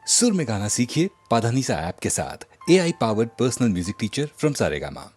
सुर में गाना सीखिए पाधानीसा ऐप के साथ। AI powered personal music teacher from Saregama.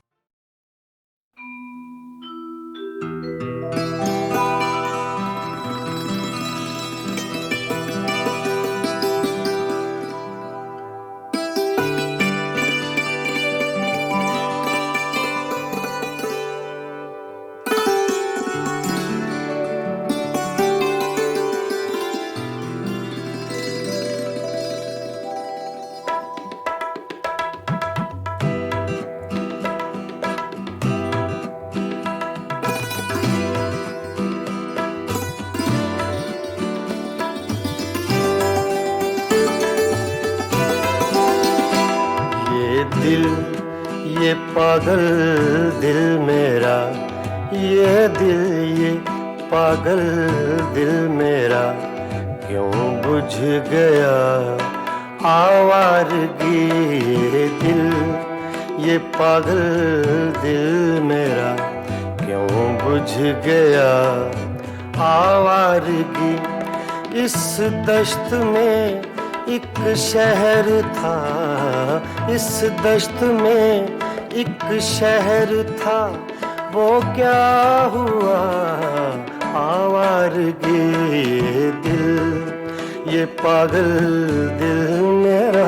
ये पागल दिल मेरा, ये दिल ये पागल दिल मेरा क्यों बुझ गया आवारगी। ये दिल ये पागल दिल मेरा क्यों बुझ गया आवारगी। इस दश्त में एक शहर था, इस दश्त में एक शहर था, वो क्या हुआ आवारगी। ये दिल ये पागल दिल मेरा।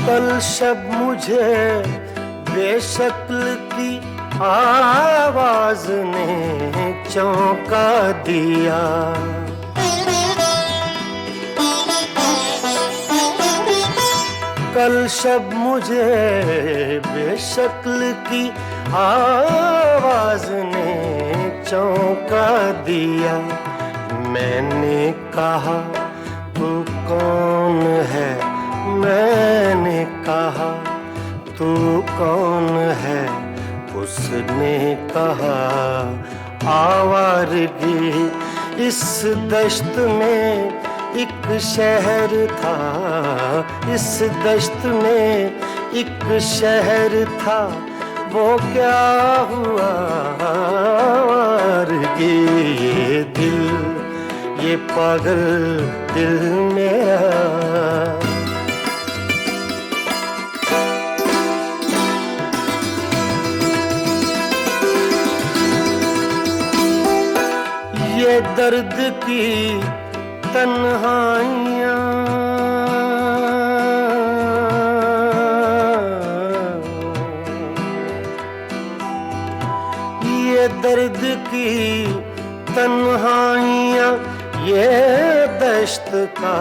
कल शब मुझे बेशक्ल की आवाज ने चौंका दिया। कल शब मुझे बेशक्ल की आवाज ने चौंका दिया। मैंने कहा तू कौन है, मैंने कहा तू कौन है। उसने कहा आवारगी। इस दश्त में एक शहर था, इस दश्त में एक शहर था, वो क्या हुआ आवारगी। ये दिल ये पागल दिल मेरा। ये दर्द की तन्हाइयाँ, ये दर्द की तन्हाइयाँ, ये दश्त का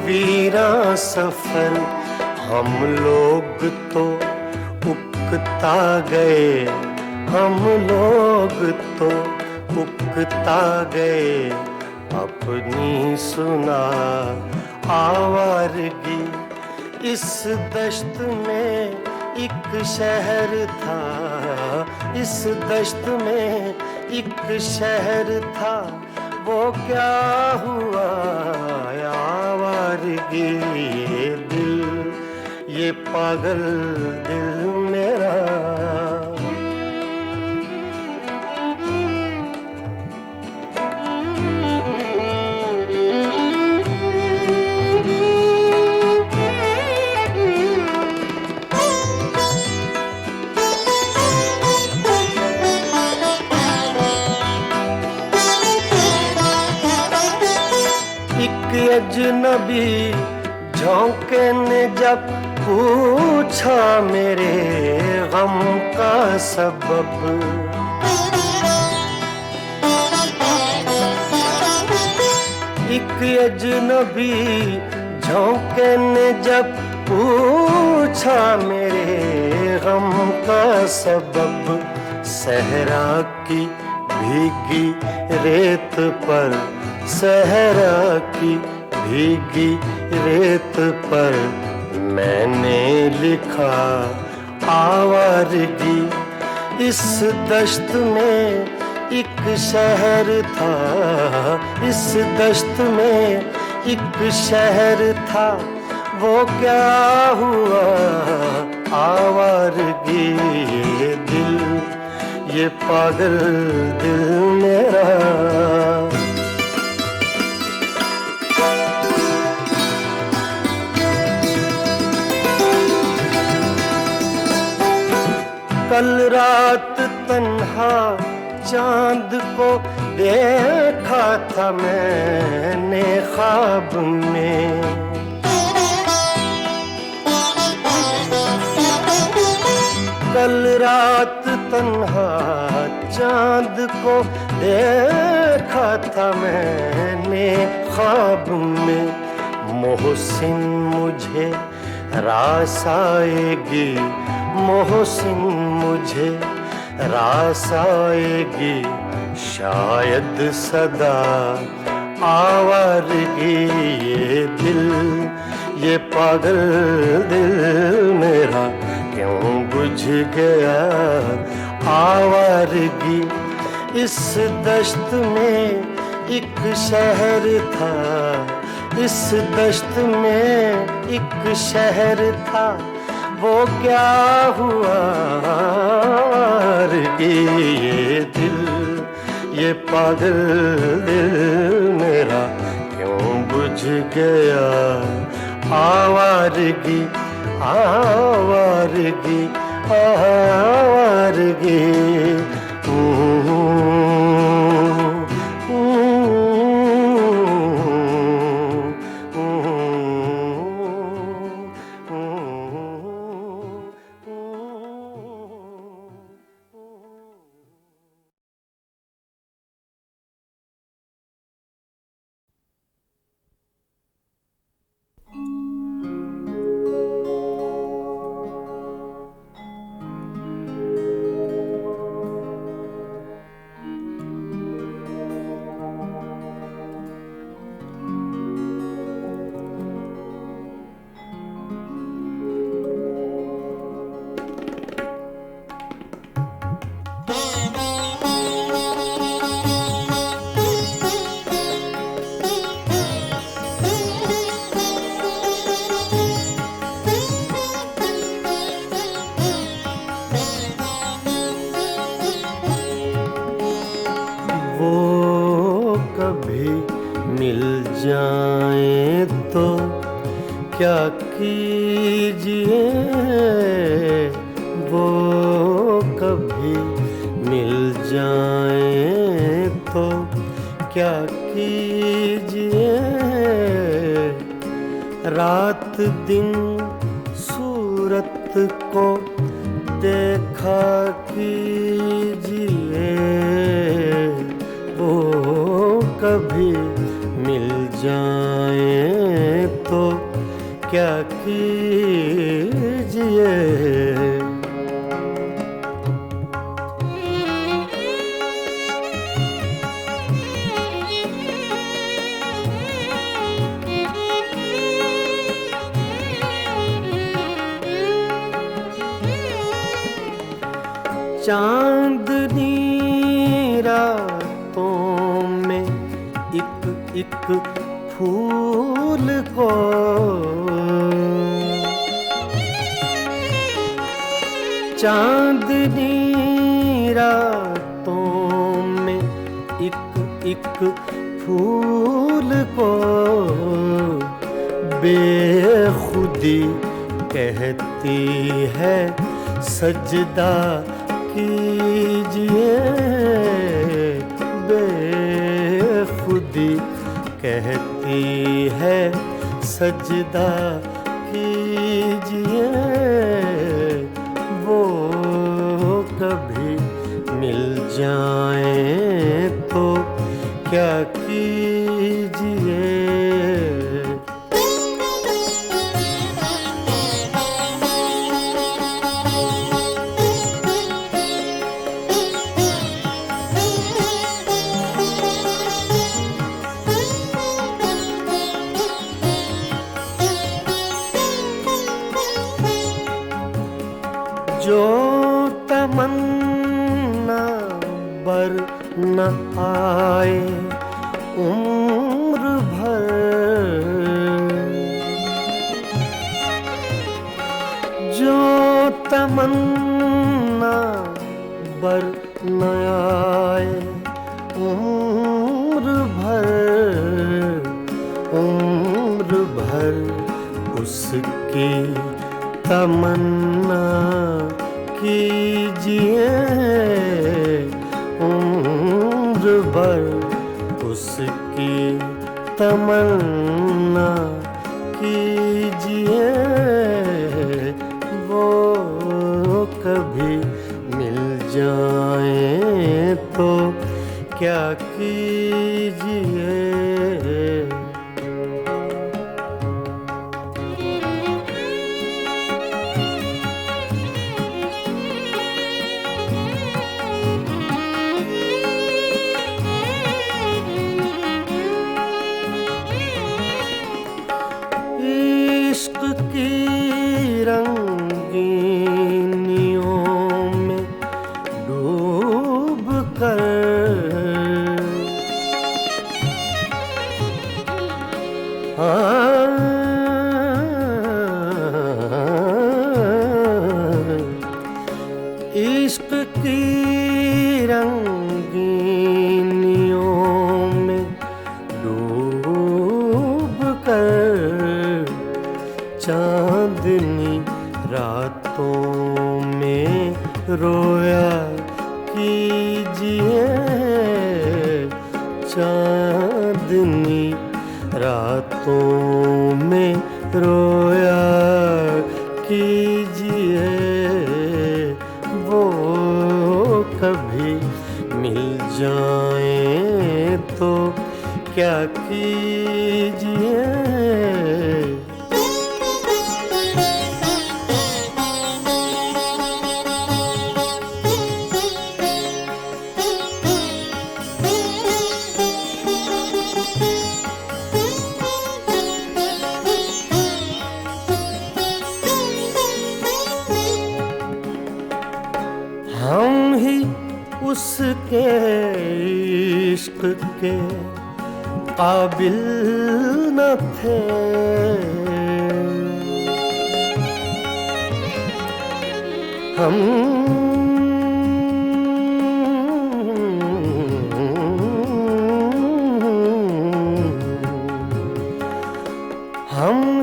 वीरा सफर। हम लोग तो उकता गए, हम लोग तो उकता गए अपनी सुना आवारगी। इस दश्त में एक शहर था, इस दश्त में एक शहर था, वो क्या हुआ आवारगी। ये दिल ये पागल दिल मेरा। अजनबी झोंके ने जब पूछा मेरे गम का सबब। एक अजनबी झोंके ने जब पूछा मेरे गम का सबब। सहरा की भीगी रेत पर, सहरा की भीगी रेत पर मैंने लिखा आवारगी। इस दश्त में एक शहर था इस दश्त में, एक शहर था वो क्या हुआ आवारगी। ये दिल, ये पागल दिल मेरा, कल रात तन्हा चांद को देखा था मैंने ख्वाब में। कल रात तन्हा चांद को देखा था मैंने ख्वाब में। मोहसिन मुझे रास आएगी, मोहसिन मुझे रास आएगी, शायद सदा आवारगी। ये दिल, ये पागल दिल मेरा क्यों बुझ गया आवारगी। इस दश्त में एक शहर था, इस दश्त में एक शहर था वो क्या हुआ आवारगी। ये दिल, ये पागल दिल मेरा क्यों बुझ गया आवारगी, आवारगी, आवारगी। क्या कीजिए वो कभी मिल जाए तो क्या कीजिए। रात दिन सूरत को देखा कीजिए वो कभी मिल जाए तो क्या कीजिए। चांदनी रातों में एक एक फूल को चांदनी रातों में एक एक फूल को बेखुदी कहती है सजदा कीजिए। बेखुदी कहती है सजदा कीजिए वो कभी मिल जाए तो क्या कीजिए। जो तमन्ना बर न आए उम्र भर, जो तमन्ना बर न आए उम्र भर उसकी तमन्ना कीजिए, उम्र भर उसकी तमन्ना कीजिए। वो कभी मिल जाए तो क्या कीजिए। इश्क की रंगीनियों में डूब कर इश्क की रंगीनियों में डूब कर चांदनी रातों में रोया कीजिए, चांदनी रातों में रोया कीजिए। वो कभी मिल जाए तो क्या कीजिए। हम ही उसके इश्क के काबिल न थे, हम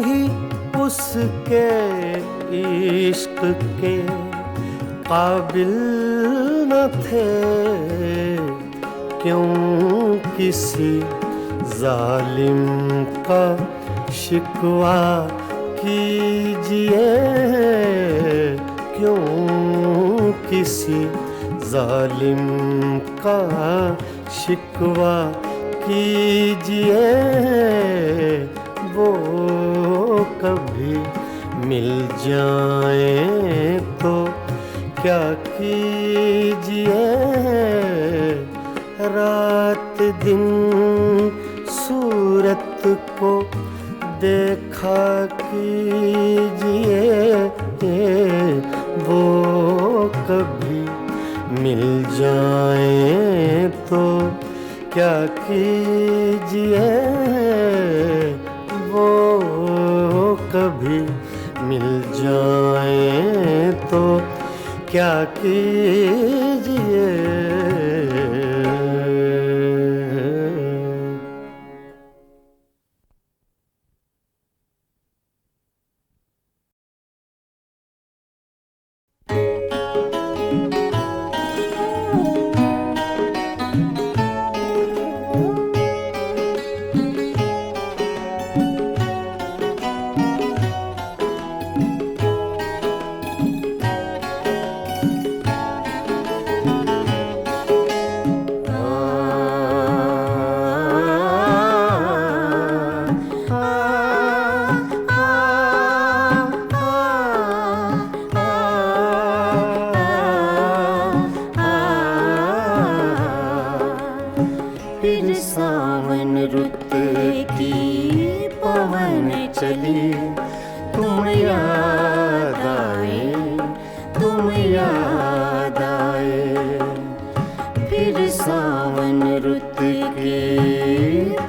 ही उसके इश्क के काबिल न थे। क्यों किसी जालिम का शिकवा कीजिए, क्यों किसी जालिम का शिकवा कीजिए। वो कभी मिल जाए तो क्या कीजिए। रात दिन सूरत को देखा कीजिए। वो कभी मिल जाए तो क्या कीजिए। वो कभी मिल जाए तो क्या कीजिए। फिर सावन रुत की पवन चली, तुम याद आए, तुम याद आए। फिर सावन रुत के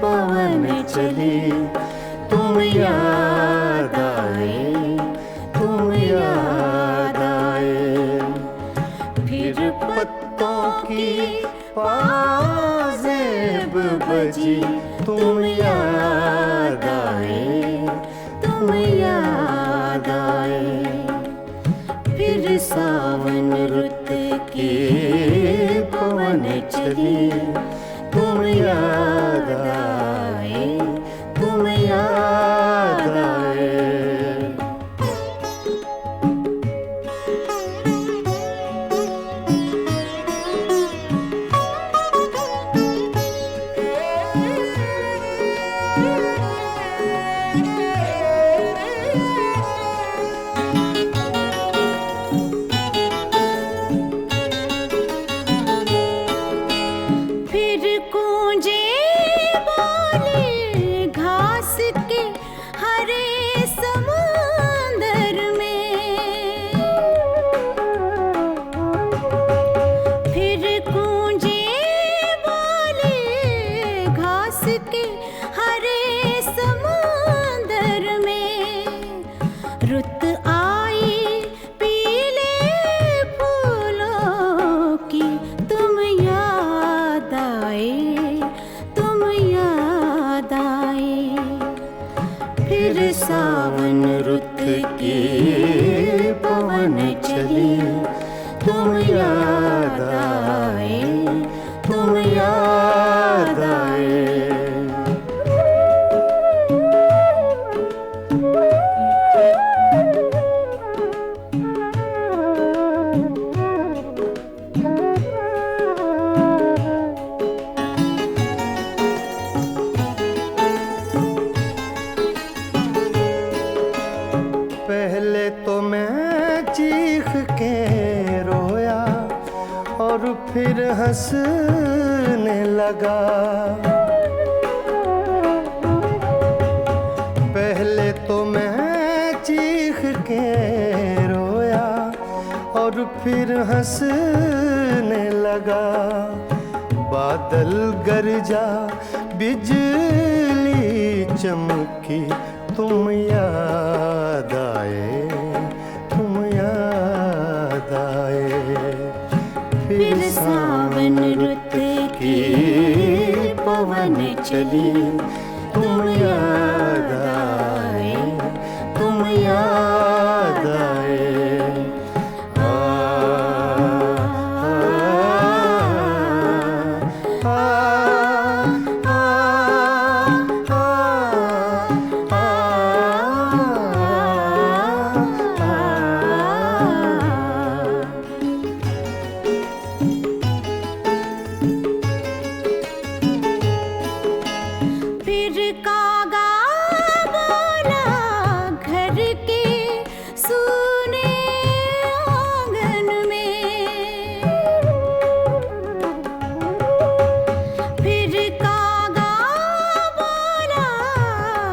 पवन चले, तुम याद आए, तुम याद आए। फिर पत्तों की पाजेब बजी, तुम याद आए, तुम याद आए। फिर सावन रुत के पवन चले, तुम याद आए, तुम याद आए। फिर गूंजे बोले घास के हरे समुंदर में, फिर गूंजे बोले घास के हरे समुंदर में। रुत आई पीले फूलों की, तुम याद आए, तुम याद आए। फिर सावन रुत के पवन चले, तुम याद आए, तुम याद आए। पहले तो मैं चीख के रोया और फिर हंसने लगा। पहले तो मैं चीख के रोया और फिर हंसने लगा। बादल गरजा, बिजली चमकी, तुम याद आए, तुम याद आए। फिर सावन रुत के पवन चले, तुम याद आए, तुम याद आए। आ, आ, आ, आ, आ, फिर कागा बोला घर के सूने आंगन में। फिर कागा बोला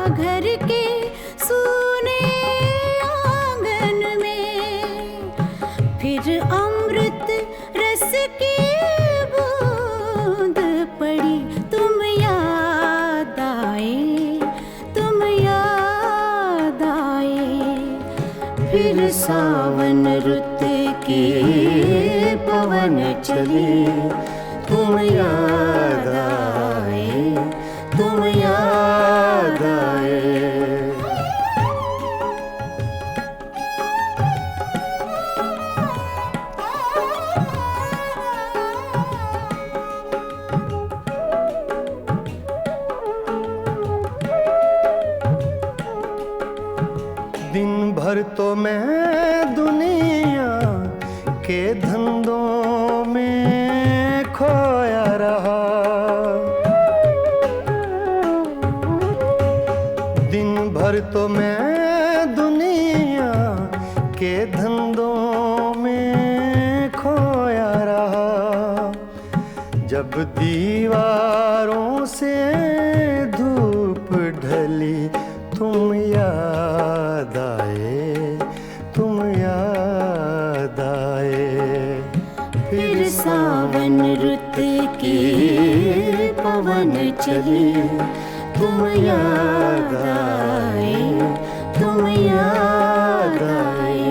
घर के सूने आंगन में। फिर अमृत रस की बूंद पड़ी, तुम याद आए, तुम याद आए। फिर सावन रुत के पवन चले, तुम याद आए, तुम याद आए। दिन भर तो मैं दुनिया के धंधों में खोया रहा। दिन भर तो मैं दुनिया के धंधों में खोया रहा। जब दीवारों से धूप ढली, तुम याद आए, तुम याद आए। फिर सावन रुत के पवन चले, तुम याद आए, तुम याद आए।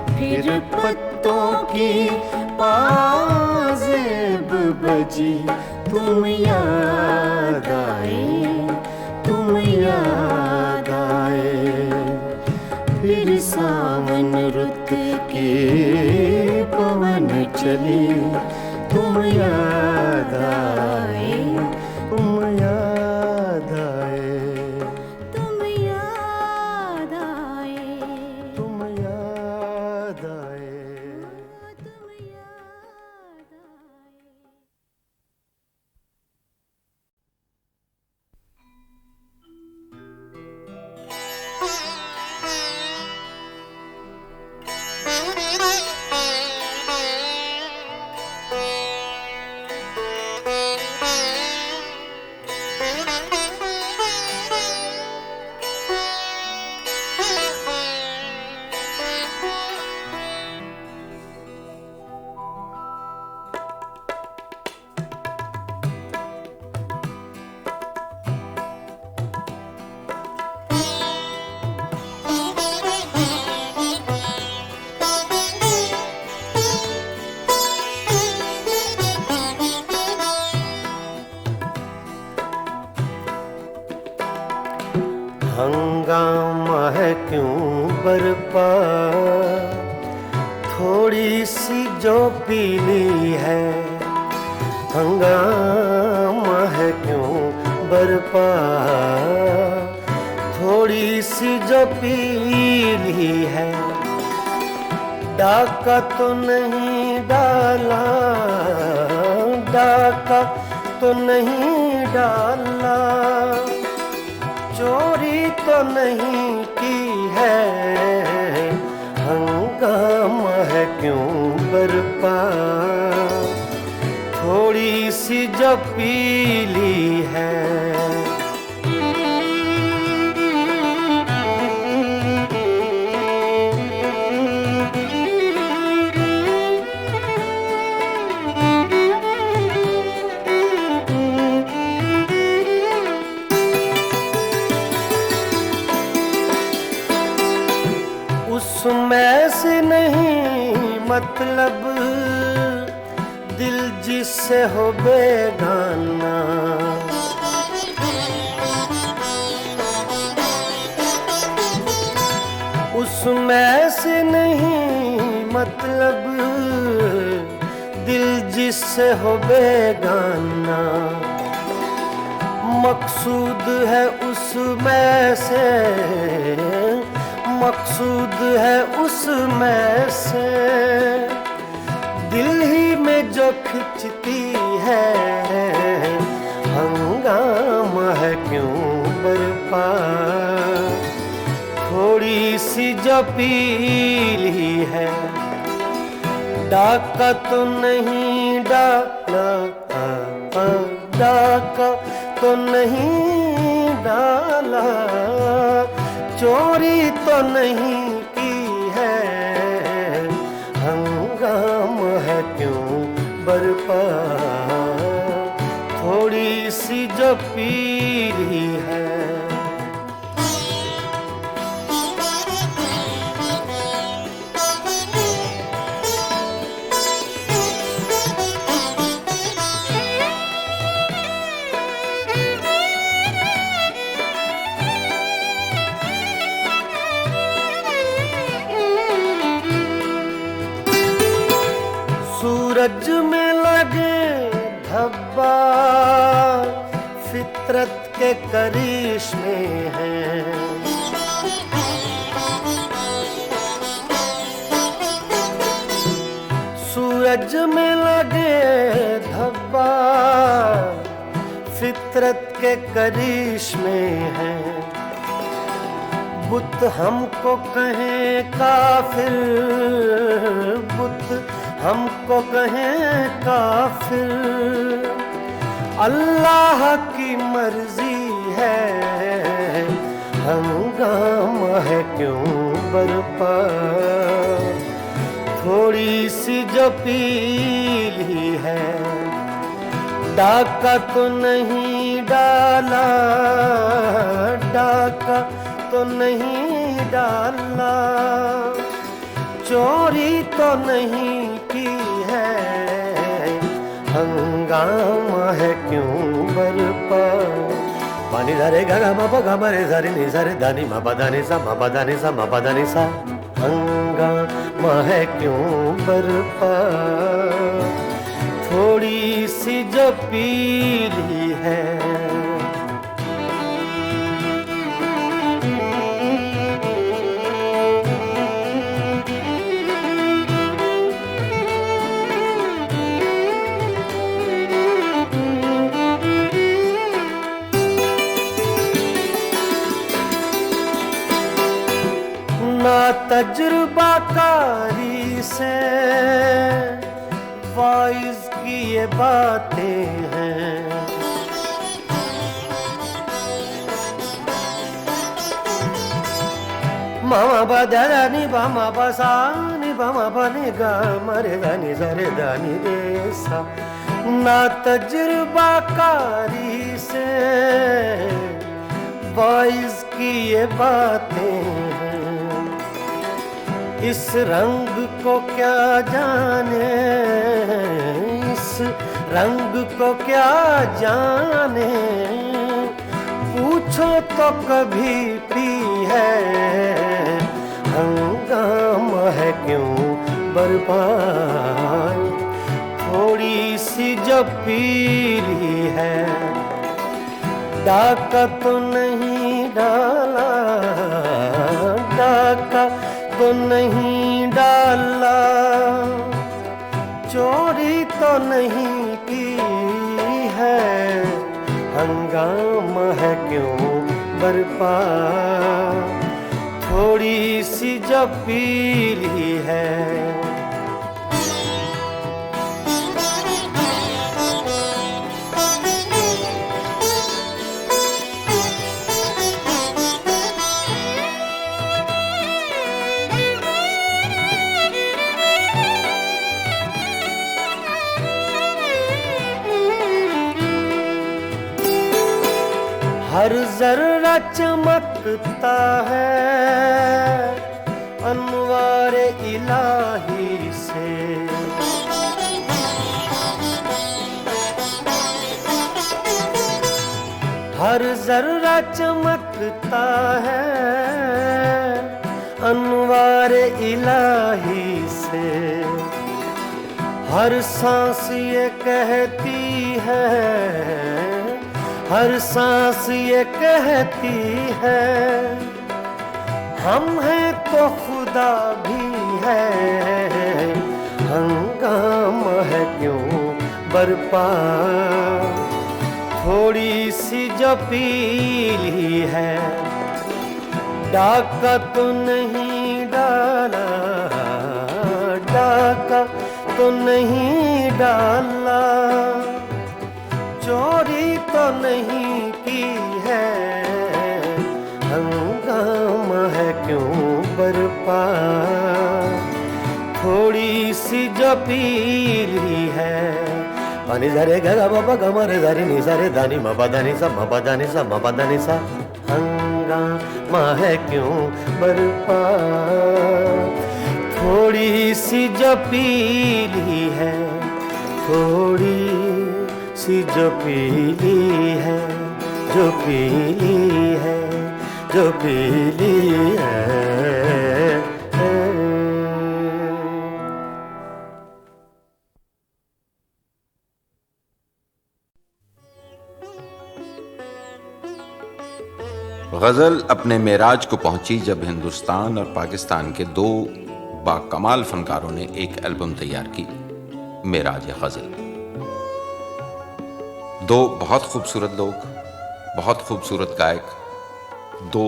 फिर पत्तों की पाजेब बजी, तुम याद आए, तुम याद आए। फिर सावन रुत के पवन चले, तुम याद आए, तुम याद आए, तुम याद आए, तुम याद आए। तुम याद आए। हंगामा है क्यों बरपा, थोड़ी सी जो पीली है। हंगामा है क्यों बरपा, थोड़ी सी जो पीली है। डाका तो नहीं डाला, डाका तो नहीं डाला, चोरी तो नहीं की है। हंगामा है क्यों बरपा, थोड़ी सी जो पीली है। उसमें से नहीं मतलब दिल जिससे हो बेगाना। उसमें से नहीं मतलब दिल जिससे हो बेगाना। मकसूद है उसमें से, मकसूद है उसमें से, दिल ही में जो खिंचती है। हंगामा है क्यों बरपा, थोड़ी सी जो पीली है। डाका तो नहीं डाला, डाका तो नहीं डाला, चोरी तो नहीं की है। हंगामा है क्यों बरपा, थोड़ी सी जो पीली है। सूरज में लगे धब्बा, फितरत के करिश्मे हैं। सूरज में लगे धब्बा, फितरत के करिश्मे हैं। बुत हमको कहें काफिर, बुत हमको कहें काफिर, अल्लाह की मर्जी है। हंगामा है क्यों बरपा, थोड़ी सी जो पीली है। डाका तो नहीं डाला, डाका तो नहीं डाला, चोरी तो नहीं की है, हंगामा है क्यों बरपा। पानी धरे गा मा पा गा मा रे सा रे नि सा रे धा नि मा पा धा नि सा मा पा धा नि सा मा पा धा नि सा। हंगामा है क्यों बरपा, थोड़ी सी जो पीली है। ना तजुर्बाकारी से वाइज की ये बातें हैं, मामा बदा नि बामा बसा नि बामा बने गा मरे गा नि सरे गा नि रे सा। ना तजुर्बाकारी से वाइज की ये बातें हैं, इस रंग को क्या जाने, इस रंग को क्या जाने, पूछो तो कभी पी है, हंगामा है क्यों बर्बाद, थोड़ी सी जो पीली है। डाका तो नहीं डाला, डाका तो नहीं डाला, चोरी तो नहीं की है, हंगामा है क्यों बरपा, थोड़ी सी जो पीली है। हर जर्रा चमकता है अनवारे इलाही से, हर जर्रा चमकता है अनवारे इलाही से, हर सांस ये कहती है, हर सांस ये कहती है, हम हैं तो खुदा भी है, हंगामा है क्यों बरपा, थोड़ी सी जो पीली है। डाका तो नहीं डाला, डाका तो नहीं डाला, चोरी तो नहीं की है, हंगामा है क्यों बरपा, थोड़ी सी जो पीली है। पानी धरे गा बाबा गा मा रे धा रे नि सा रे धा नि मा पा धा नि सा मा पा धा नि सा मा पा धा नि सा। हंगामा है क्यों बरपा, थोड़ी सी जो पीली है, थोड़ी सी जो पीली है, जो पीली है, जो पीली है। गज़ल अपने मेराज को पहुंची जब हिंदुस्तान और पाकिस्तान के दो बाकमाल फनकारों ने एक एल्बम तैयार की, मेराज गज़ल। दो बहुत खूबसूरत लोग, बहुत खूबसूरत गायक, दो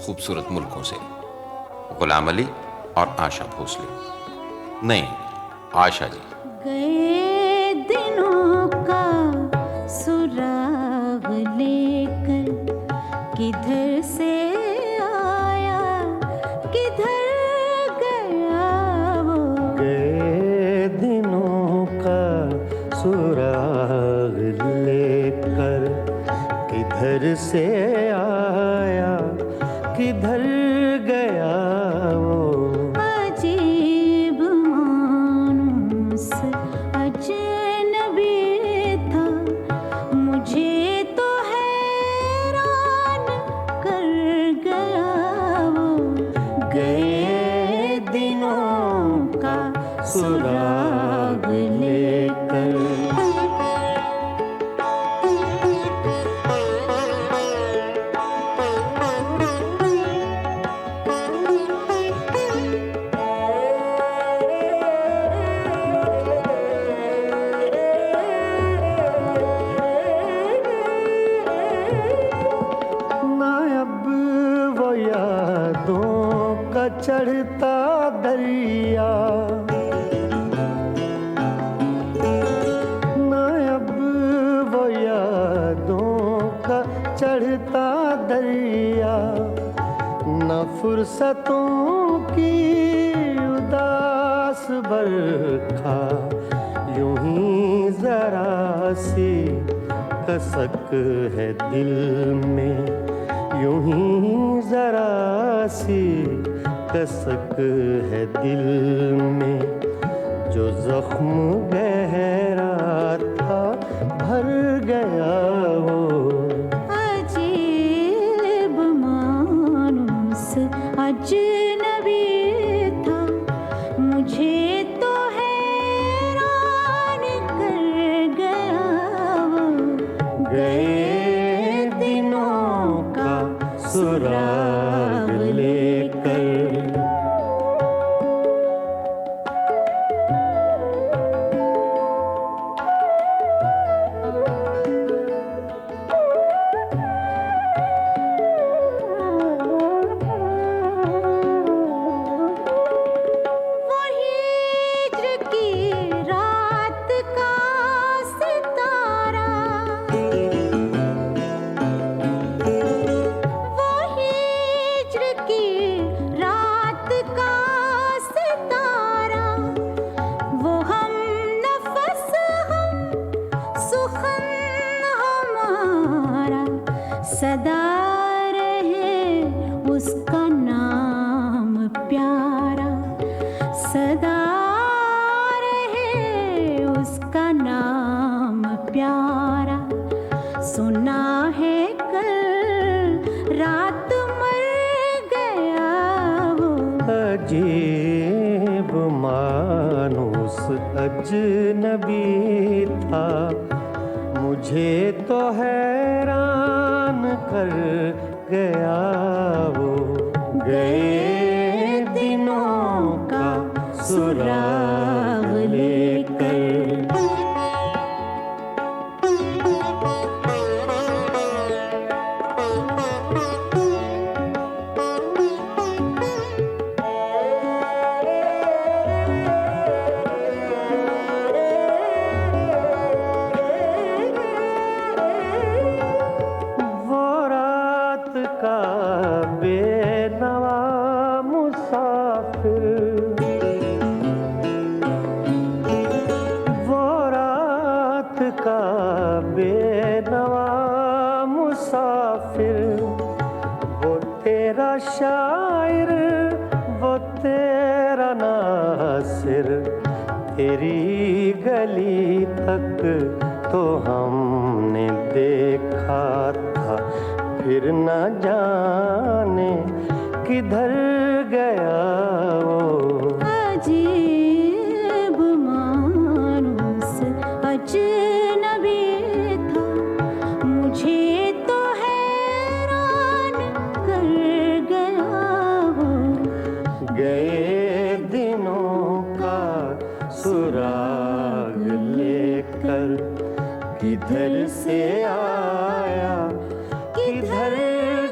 खूबसूरत मुल्कों से, गुलाम अली और आशा भोसले। नहीं, आशा जी। गए दिनों का सुराग लेकर किधर से आया, किधर गया वो। गए दिनों का सुराग किधर से आया किधर गया वो अजीब मानूस अजनबी था, मुझे तो हैरान कर गया वो। गए दिनों का सुराग लेकर। चढ़ता दरिया ना अब वो यादों का चढ़ता दरिया, न फुर्सतों की उदास बरखा, यूं ही जरा सी कसक है दिल में, यूं ही जरा सी कसक है दिल में, जो जख्म गहरा था भर गया वो। अजीब मानूस अजनबी था, मुझे तो हैरान कर गया वो। गए दिनों का सुराग लेकर। सदा रहे उसका नाम प्यारा, सदा रहे उसका नाम प्यारा। सुना है कल रात मर गया वो। अजीब मानूस अजनबी था, मुझे तो हैरान कर गया वो। गए दिनों का सुराग लेकर। बेनवा मुसाफिर, वो रात का बेनवा मुसाफिर, वो तेरा शायर वो तेरा नासिर, तेरी गली तक तो हमने देखा था, फिर न जाने किधर गया वो। अजीब मानूस अजनबी था, मुझे तो हैरान कर गया वो। गए दिनों का सुराग लेकर, किधर से आया किधर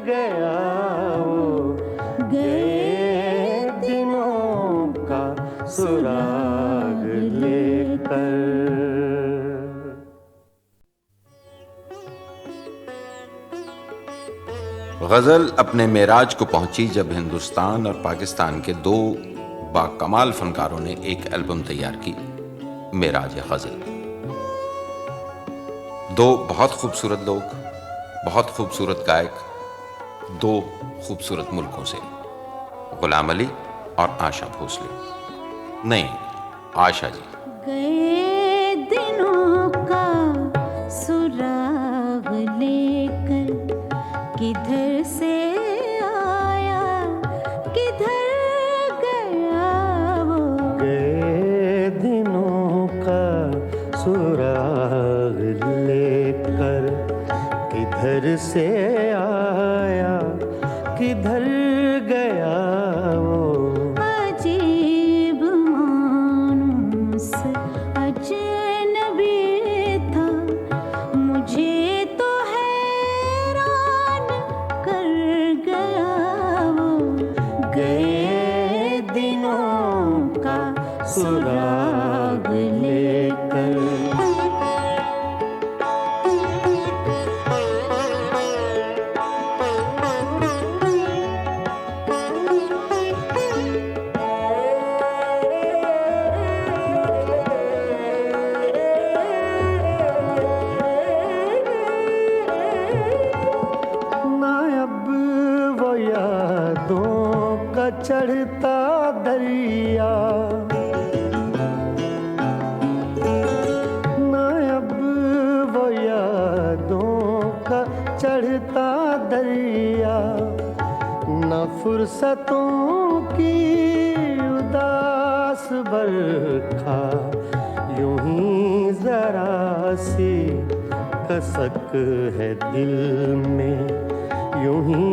गया वो। गए दिनों का सुराग लेकर। गज़ल अपने मेराज को पहुंची जब हिंदुस्तान और पाकिस्तान के दो बाकमाल फनकारों ने एक एल्बम तैयार की, मेराज गज़ल। दो बहुत खूबसूरत लोग, बहुत खूबसूरत गायक, दो खूबसूरत मुल्कों से, गुलाम अली और आशा भोसले। नहीं, आशा जी। गए दिनों का सुराग लेकर किधर से आया किधर गया वो। गए दिनों का सुराग लेकर किधर से आया किधर गया वो। अजीब मानूस अजनबी था, मुझे तो हैरान कर गया वो। गए दिनों का सुराग लेकर। चढ़ता दरिया ना अब वो यादों का चढ़ता दरिया, न फुर्सतों की उदास बरखा, यूं ही जरा सी कसक है दिल में, यूं ही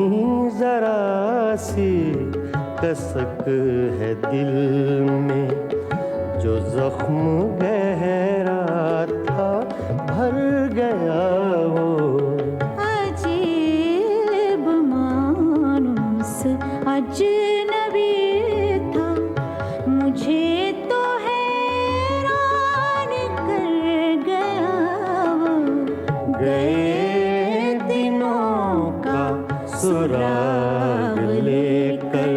जरा सी कसक है दिल में। जो जख्म गहरा था भर गया वो। अजीब मानूस अजनबी था, मुझे तो हैरान कर गया वो। गए दिनों का सुराग लेकर।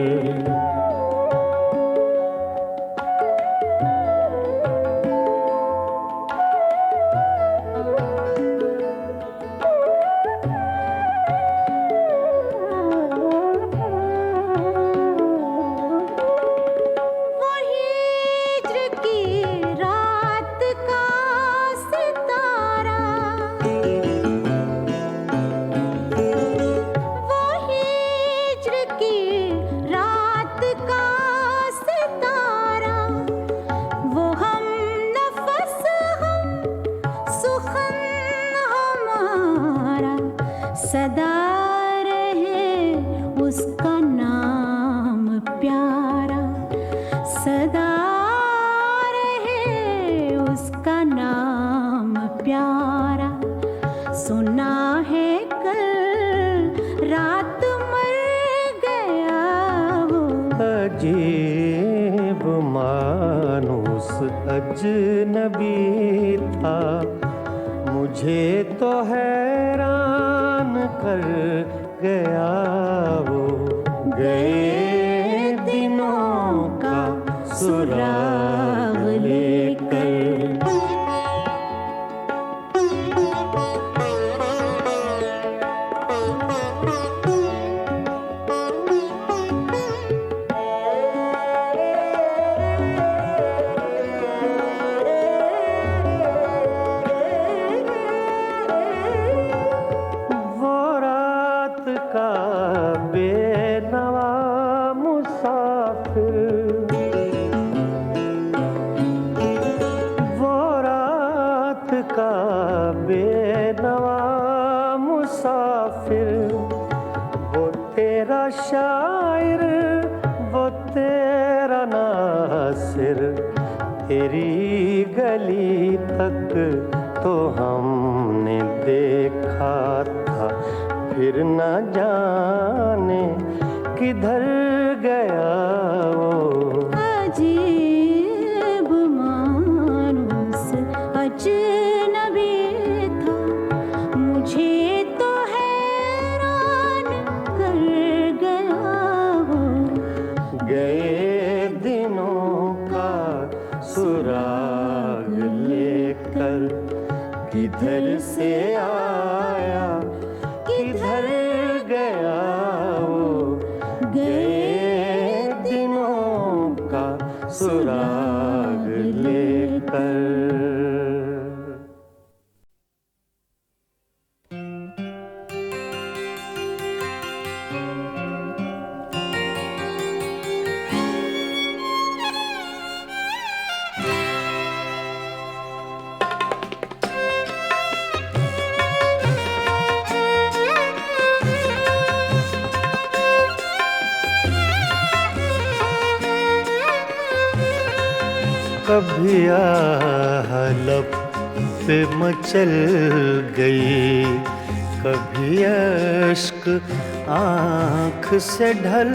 सदा रहे उसका नाम प्यारा, सदा रहे उसका नाम प्यारा। सुना है कल रात मर गया वो। अजीब मानूस अजनबी था, मुझे तो हैरान कर गया वो। गए दिनों का सुराग लेकर। शायर वो तेरा नासिर, तेरी गली तक तो हमने देखा था, फिर न जाने किधर गया वो। अजीब मानूस अजनबी था, मुझे तो हैरान कर गया वो। गए दिनों का सुराग लेकर किधर से आया किधर गया वो गए दिनों का सुराग लेकर। कभी लब पे मचल गई, कभी अश्क आँख से ढल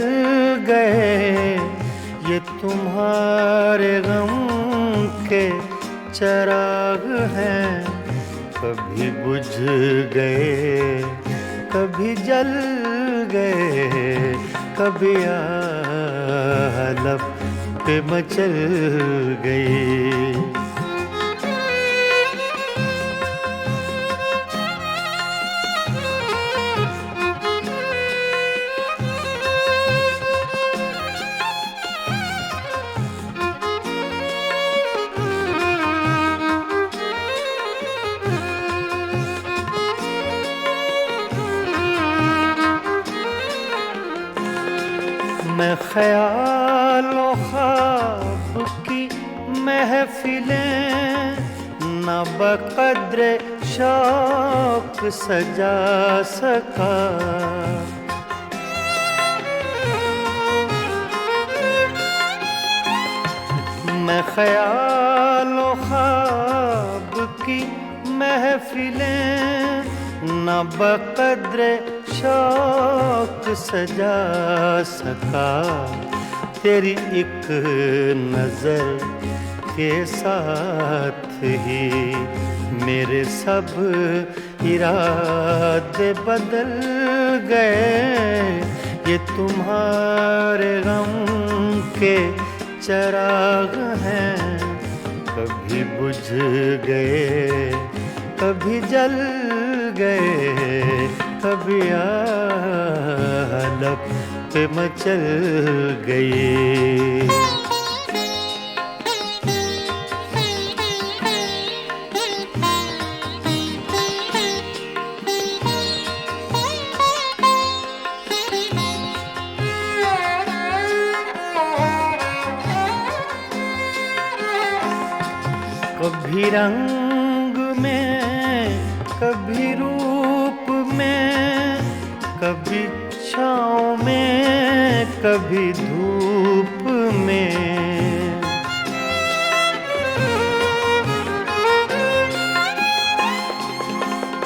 गए, ये तुम्हारे गम के चिराग हैं, कभी बुझ गए कभी जल गए, कभी लब पे मचल गई। मैं ख्यालों ख्वाब की महफिलें न बक़द्रे शौक सजा सका, मैं ख्यालों ख्वाब की महफिलें न बक़द्रे शौक सजा सका, तेरी एक नजर के साथ ही मेरे सब इरादे बदल गए, ये तुम्हारे गम के चिराग हैं, कभी बुझ गए कभी जल गए, कभी लब पे मचल गई। कभी रंग में कभी रूप में, कभी छाँव में कभी धूप में,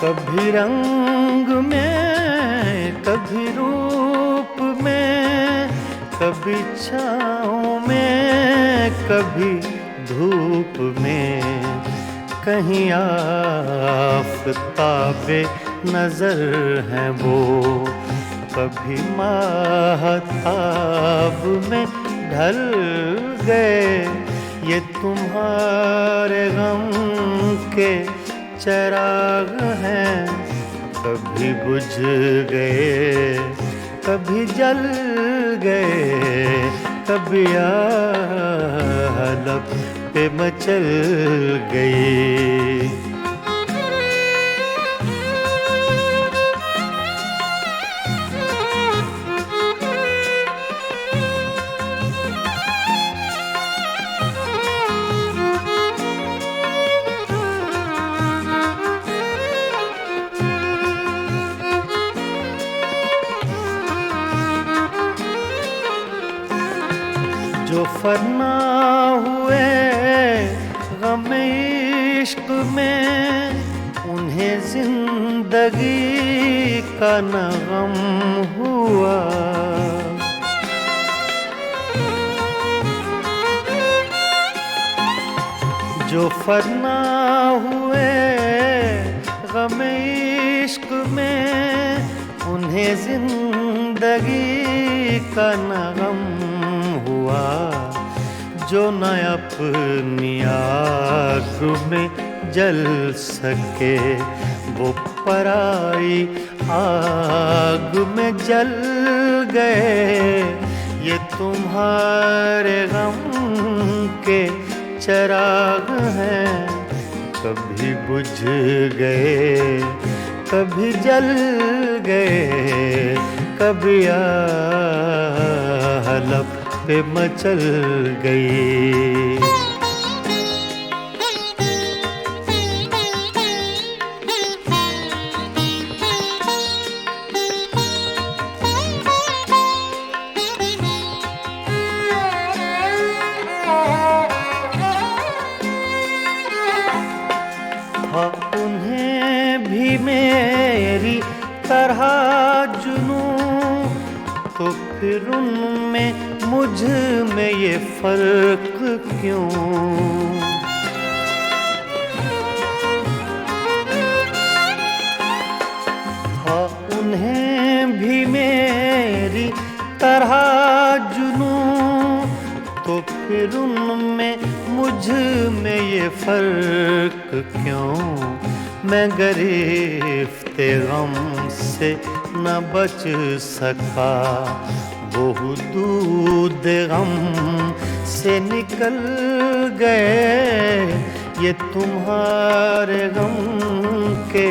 कभी रंग में कभी रूप में, कभी छाँव में कभी धूप में, कहीं आफ़ताबे नजर हैं वो, कभी माहताब में ढल गए, ये तुम्हारे गम के चिराग हैं, कभी बुझ गए कभी जल गए, कभी लब पे मचल गई। जो फना हुए गम इश्क में, उन्हें जिंदगी का न गम हुआ, जो फना हुए गम इश्क में, उन्हें जिंदगी का न गम हुआ, जो न अपनी आग में जल सके, वो पराई आग में जल गए, ये तुम्हारे गम के चिराग हैं। कभी बुझ गए, कभी जल गए, कभी आह लब पे मचल गई। उन्हें भी मेरी तरह जुनूं, तो फिर उनमें मुझ में ये फर्क क्यों? हाँ उन्हें भी मेरी तरह जुनूं, तो फिर उनमें मुझ में ये फर्क क्यों? मैं गिरफ्ते गम से न बच सका, वो दूध गम से निकल गए, ये तुम्हारे गम के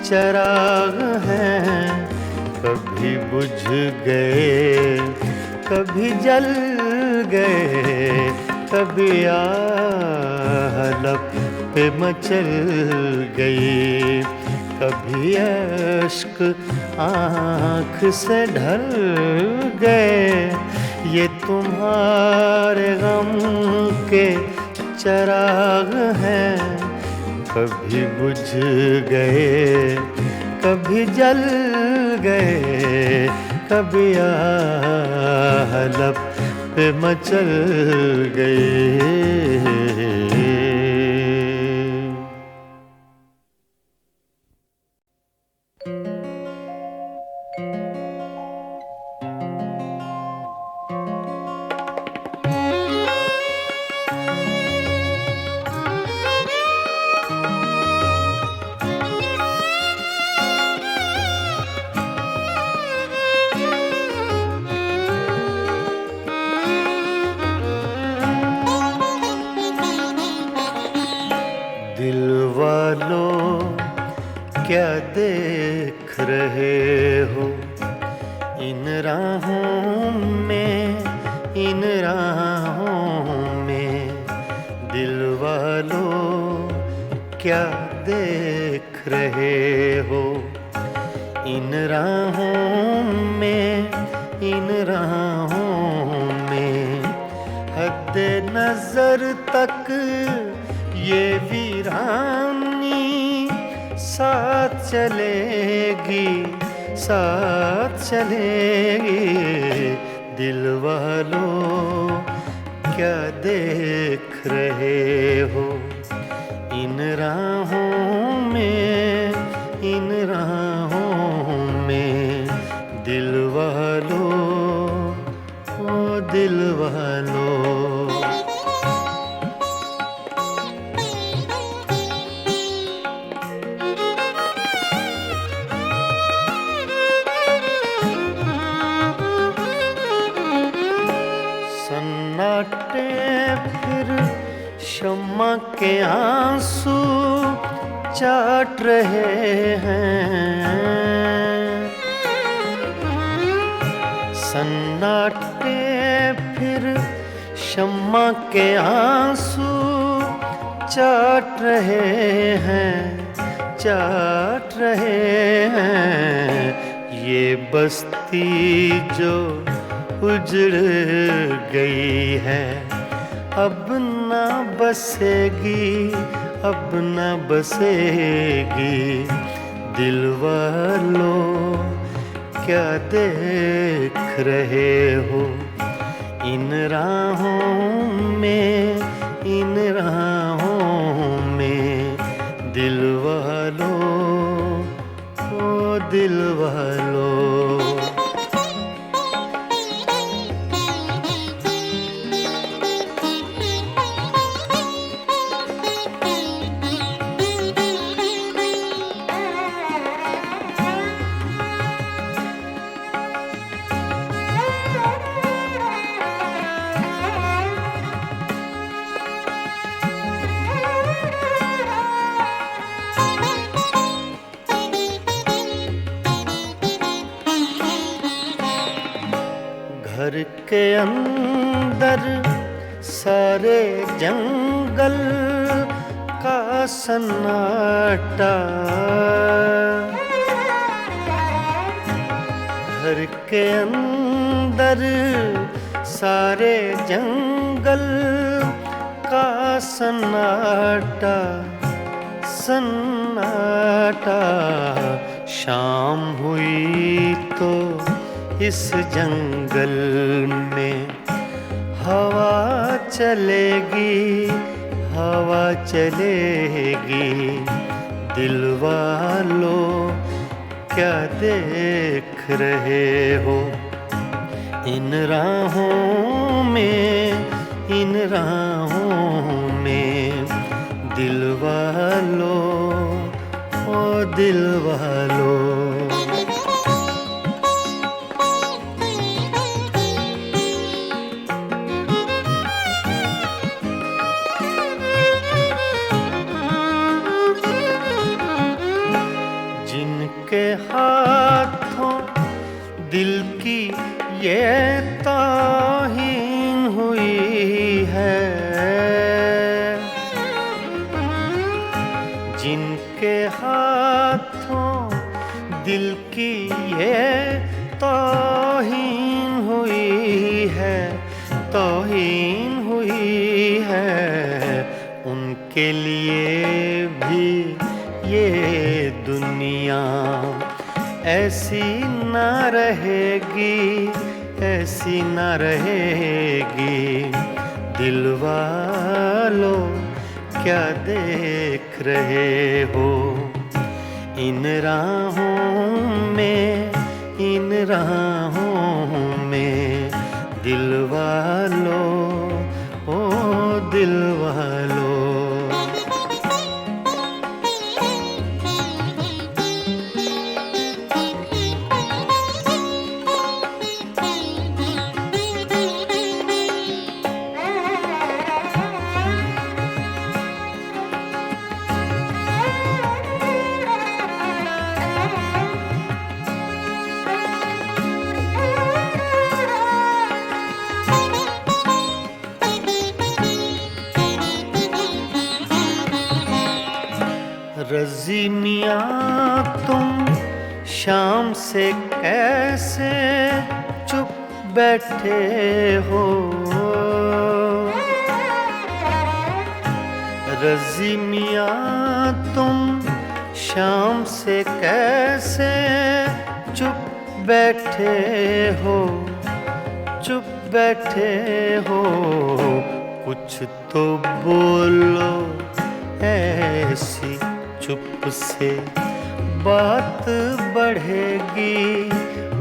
चिराग हैं। कभी बुझ गए, कभी जल गए, कभी आह लब पे मचल गई, कभी अश्क आँख से ढल गए, ये तुम्हारे गम के चिराग हैं। कभी बुझ गए, कभी जल गए, कभी आह लब पे मचल गए। दिल वालों क्या देख रहे हो इन राहों में, इन राहों में? दिल वालों क्या देख रहे हो इन राहों में, इन राहों में? हद नजर तक ये वीरानी साथ चलेगी, साथ चलेगी। दिल वालों क्या देख रहे हो इन राहों में, इन राहों में? दिल वालों, ओ दिल वालों। सन्नाटे फिर शम्मा के आंसू चाट रहे हैं। सन्नाटे फिर शम्मा के आंसू चाट रहे हैं, चाट रहे हैं। ये बस्ती जो उजड़ गई है अब ना बसेगी, अब ना बसेगी। दिल वालों क्या देख रहे हो इन राहों में, इन राहों में? दिल वालों, ओ दिल वालों। के अंदर सारे जंगल का सन्नाटा, घर के अंदर सारे जंगल का सन्नाटा, सन्नाटा। शाम हुई तो इस जंगल में हवा चलेगी, हवा चलेगी। दिल वालों क्या देख रहे हो इन राहों में, इन राहों में। दिल वालों, ओ दिल वालों। जिनके हाथों दिल की ये ताहीन हुई है, जिनके हाथों दिल की ये ताहीन हुई है, ताहीन हुई है। उनके लिए भी ये दुनिया ऐसी ना रहेगी, ऐसी ना रहेगी। दिल वालों क्या देख रहे हो इन राहों में, इन राहों में। दिल वालों, ओ दिल वालों। रज़ी मियाँ तुम शाम से कैसे चुप बैठे हो, रज़ी मियाँ तुम शाम से कैसे चुप बैठे हो, चुप बैठे हो। कुछ तो बोलो ऐसी चुप से बात बढ़ेगी,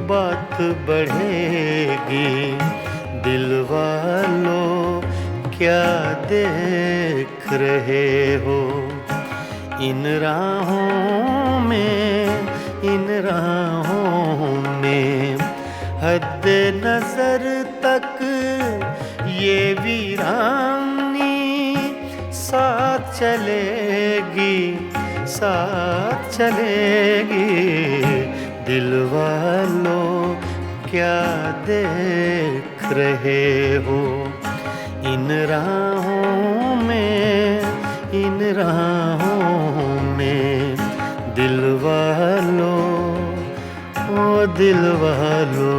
बात बढ़ेगी। दिल वालों क्या देख रहे हो इन राहों में, इन राहों में। हद नजर तक ये वीरानी साथ चलेगी, साथ चलेगी। दिल वालों क्या देख रहे हो इन राहों में, इन राहों में। दिल वालों, ओ दिल वालों।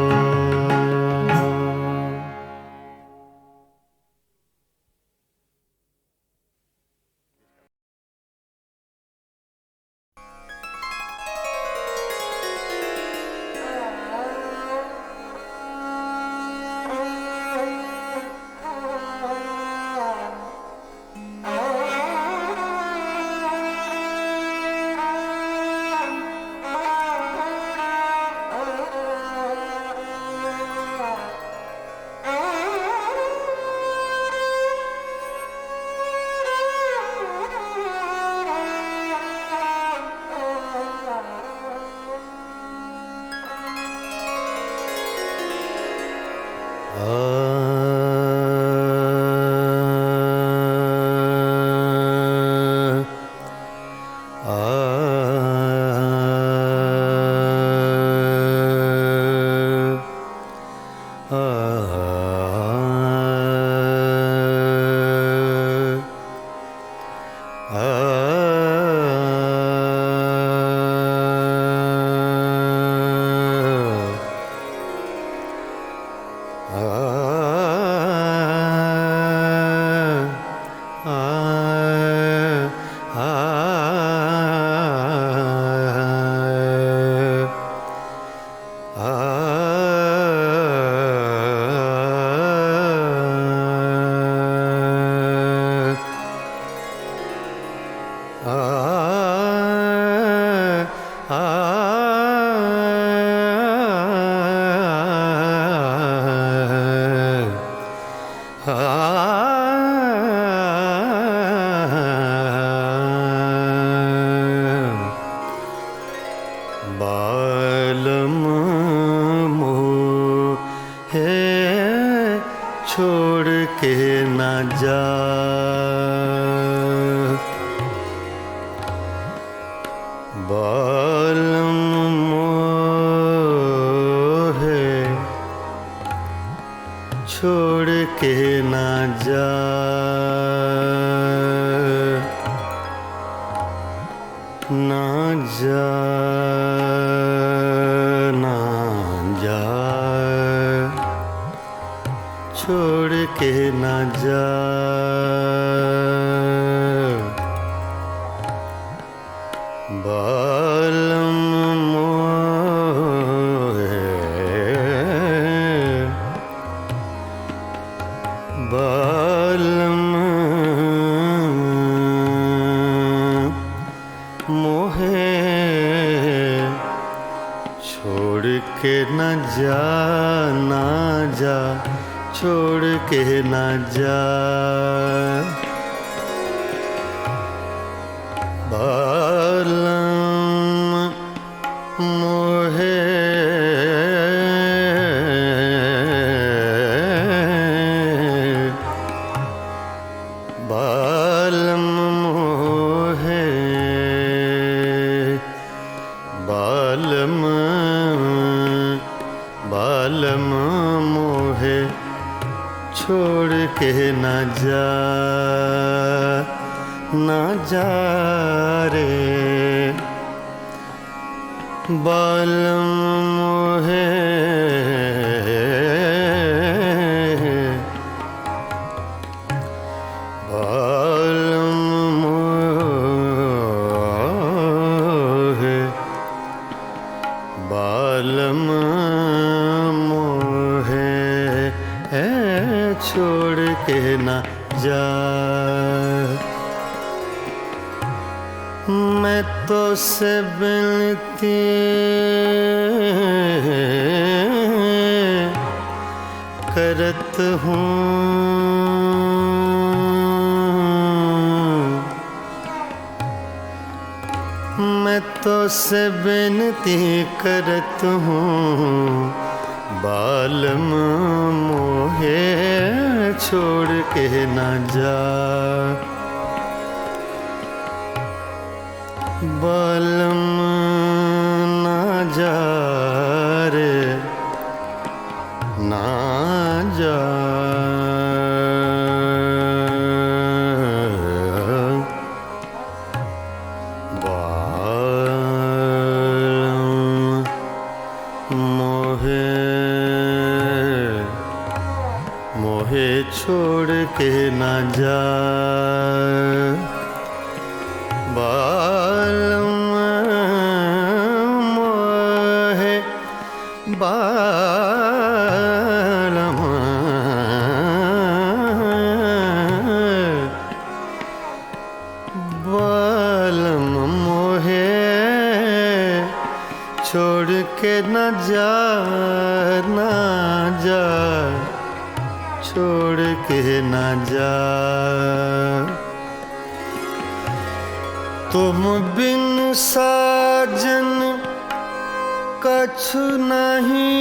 बालम मोहे छोड़ के ना जा, बालम मोहे छोड़ के ना जा, ना जा, ना जा, छोड़ के ना जा, बालम मोहे, बालम मोहे छोड़ के न जा, ना जा, छोड़ के न जा, बालम मोहे बालम मोहे, बालम बालम मोहे छोड़ के ना जा, ना जा रे, बालम मोहे, बालम मोहे, बालम मोहे छोड़ के ना जा, मैं तो से बिनती करत हूँ, मैं तो से बिनती करत हूँ, बालम मोहे छोड़ के ना जा, बालम ना जा रे, ना जा, बालम मोहे मोहे छोड़ के ना जा, बालम मोहे, बालम बालम मोहे छोड़ के ना जा, ना जा, छोड़ के ना जा, तुम बिन साजन कछु नहीं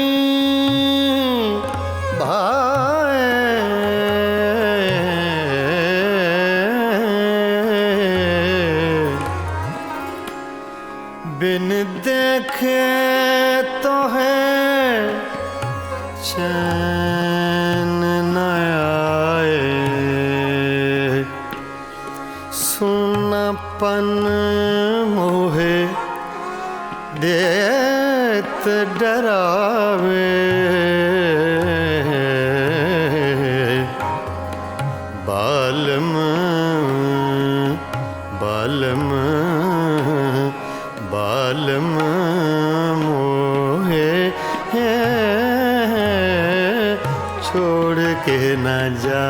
भाए, बिन देखे तो है चैन न आए, सुनापन मोहे देत डरावे, बालम बालम बालम मोहे छोड़ के ना जा,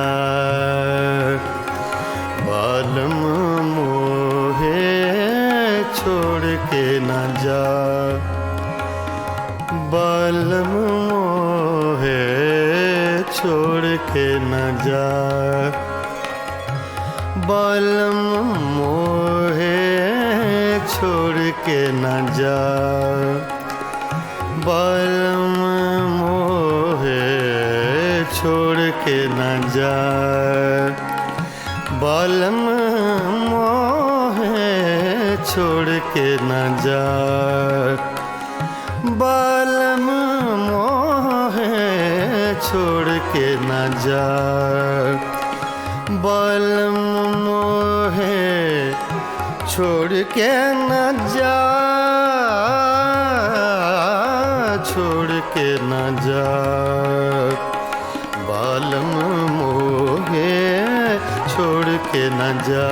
बालम मोहे छोड़ के ना जा, बालम मोहे छोड़ के ना जा, बालम मोहे छोड़ के न जा, बालम मोहे छोड़ के न जा, बालम मोहे छोड़ के न जा, बालम मोहे छोड़ के न जा, बालम मोहे छोड़ के न जा, छोड़ के न जा, बालम मोहे छोड़ के न जा।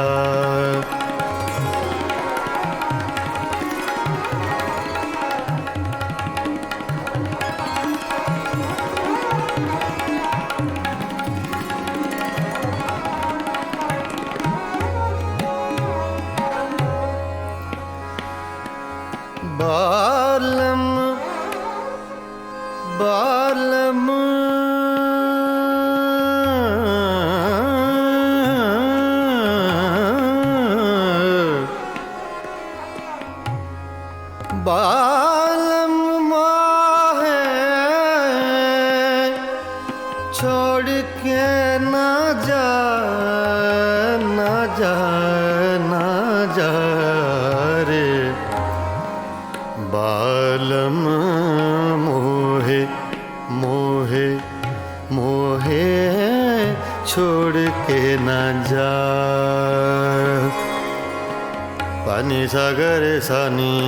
बालम बालम बालम मोहे छोड़ के न जा, न जा, न जा रे, बालम मोहे मोहे मोहे छोड़ के न जा। पानी सागर सनी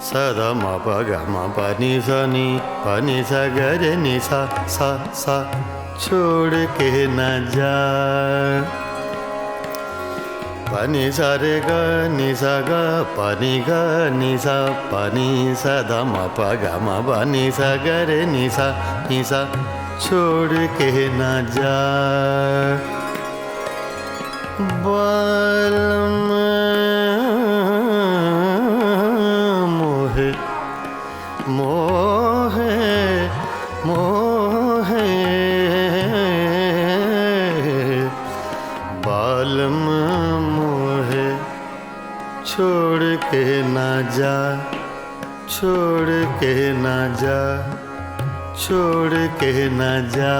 सदा मा प ग म पानी सनी, पानी सागर नि सा सा सा छोड़ के न जा, पानी सा रे ग नि सा ग पानी ग नि सा, पानी सा ध म प ग म पानी सा ग रे नि सा छोड़ के न जा, बालम मोहे मोहे मोहे बालम मोहे छोड़ के न जा, छोड़ के न जा, छोड़ के न जा।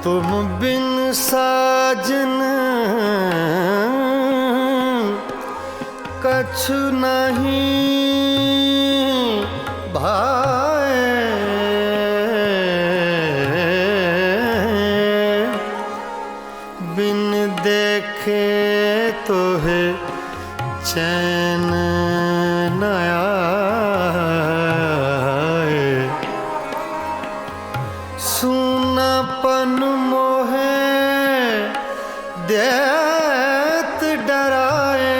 तुम बिन साजन कछु नहीं भाए, बिन देखे तो है चैन न आए, सुनापन मोहे देत डराए,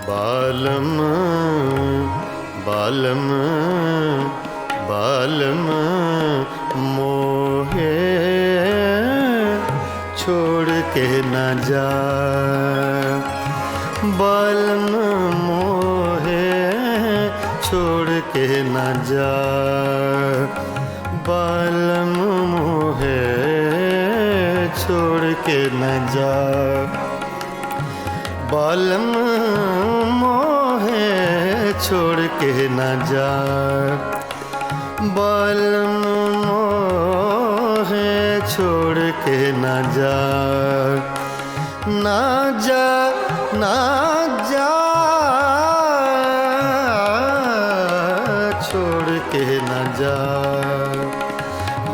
बालम बालम बालम मोहे छोड़ के न जा, बालम मोहे छोड़ के न जा, बालम मोहे छोड़ के न जा, बालम मोहे छोड़ के न जा, बालम मोहे छोड़ के न जा, ना जा ना जा छोड़ के न जा,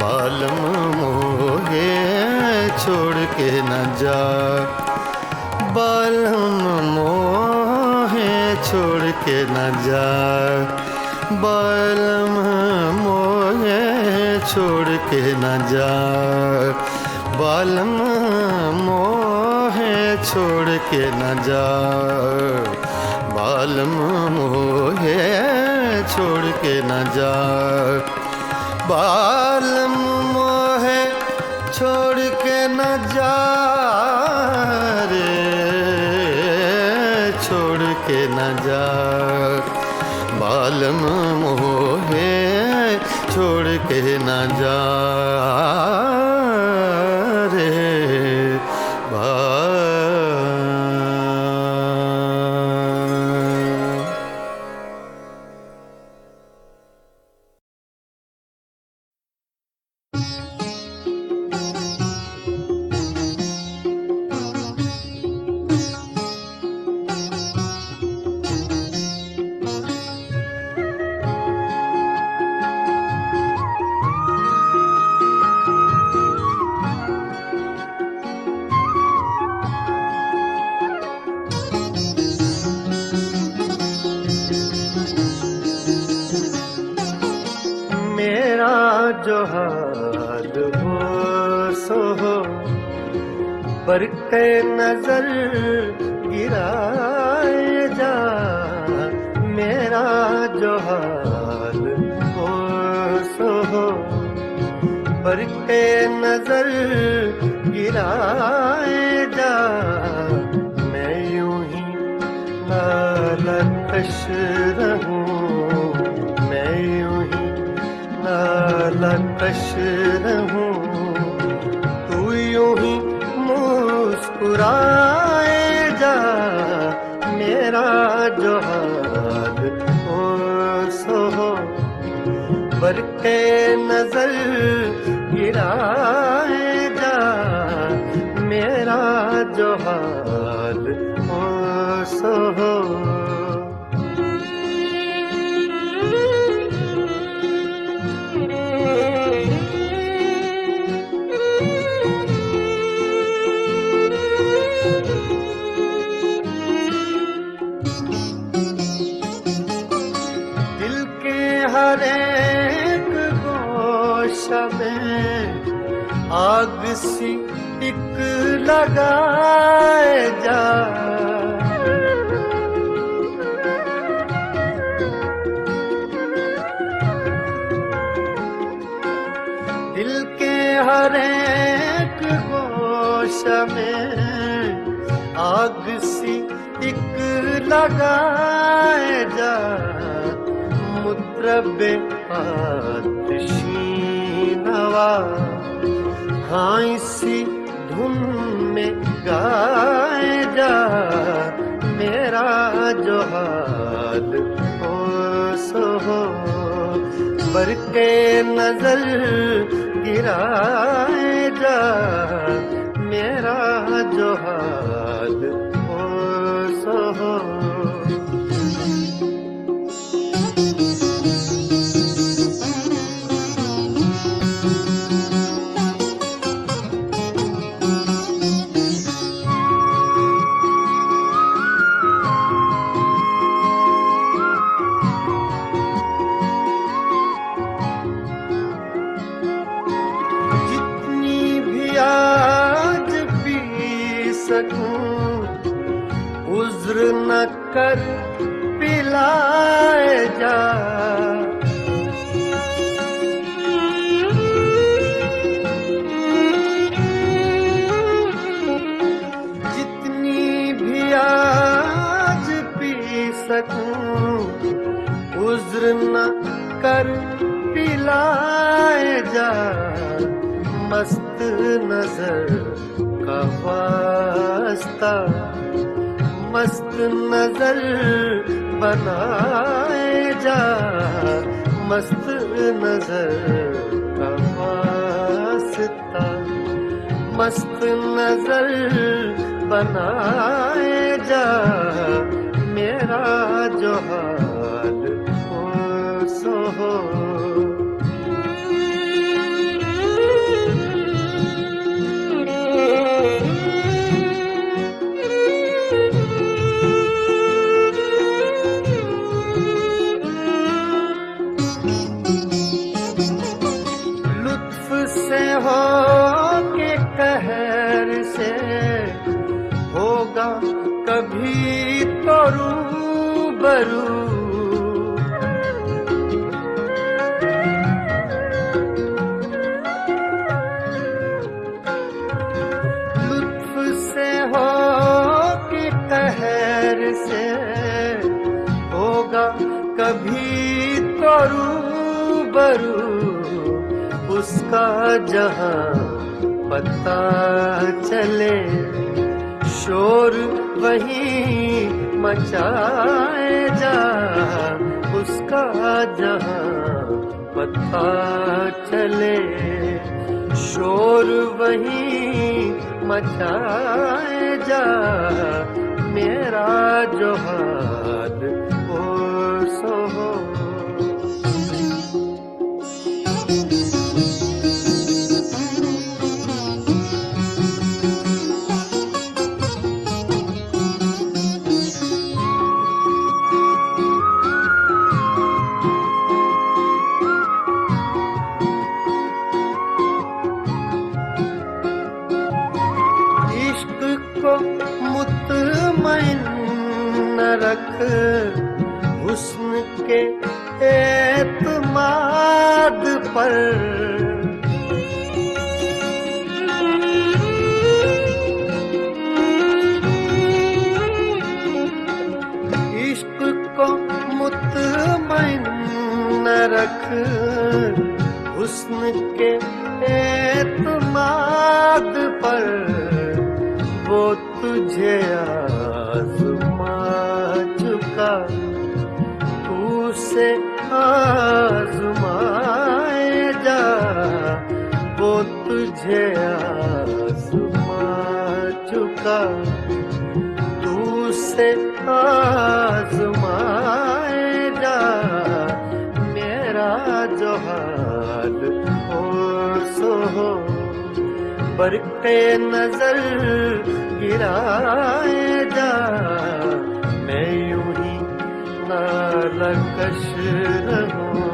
बालम मोहे छोड़ के न जा, बालम मोहे छोड़ के न जा, बालम मोहे छोड़ के न जा, बालम मोहे छोड़ के न जा, बालम मोहे छोड़ के न जा, बालम मोहे छोड़ के न जा रे, छोड़ के न जा, बालम मोहे छोड़ के न जा। मेरा जो हाल हो सो हो, पर के नजर गिराए जा। मेरा जो हाल हो सो हो, पर के नजर गिराए जा। मैं यूं ही नालकश रहूं, मैं यूं ही नालकश रहूं, तू यूं ही मुस्कुराए जा। मेरा जो हाल हो सो हो, पर के नजर गिराए जा। मेरा जो हाल हो सो हो। हर एक गोशा में आग सी एक लगाए जा। दिल के हर एक गोशा में आग सी एक लगाए जा। मुत्रबे आतिशी नवा हाँ इसी धुन में गाए जा। मेरा जो हाल हो सो हो, पर के नजर गिराए जा। मेरा जो हाल हो सो हो। उज्र न कर पिलाए जा। जितनी भी आज पी सकूं, उज्र न कर पिलाए जा। मस्त नजर का वास्ता मस्त नजर बनाए जा। मस्त नजर का वास्ता मस्त नजर बनाए जा। मेरा जो हाल हो सो हो। हो के कहर से होगा कभी तो रूबरू। लुत्फ से हो के कहर से होगा कभी तो रूबरू। उसका जहां पता चले शोर वही मचाए जा उसका जहां पता चले शोर वही मचाए जा मेरा जो हाल हो सो हो। मुतमइन न रख हुस्न के एतमाद पर इश्क को मुतमइन न रख हुस्न के एतमाद पर वो तुझे आज़मा चुका तू से आज़माए जा वो तुझे आज़मा चुका तू से आज़माए जा मेरा जो हाल हो सो हो। बरक़े नजर गिराए जा मैं यूं ही नालकश रहूं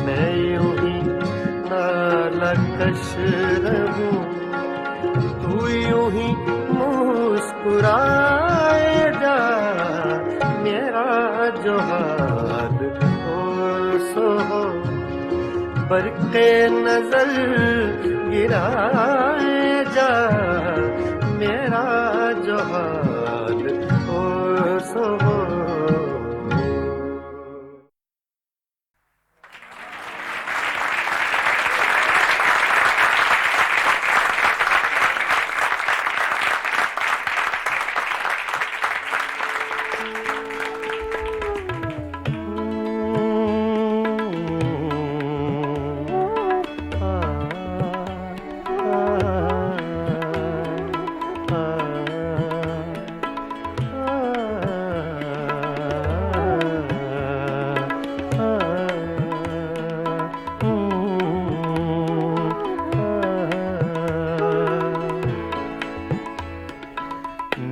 मैं यूं ही नालकश रहूं तू यूं ही मुस्कुराए जा मेरा जो हाल हो सो हो। बरक़े नजर गिराए जा मेरा जो हाल हो सो हो।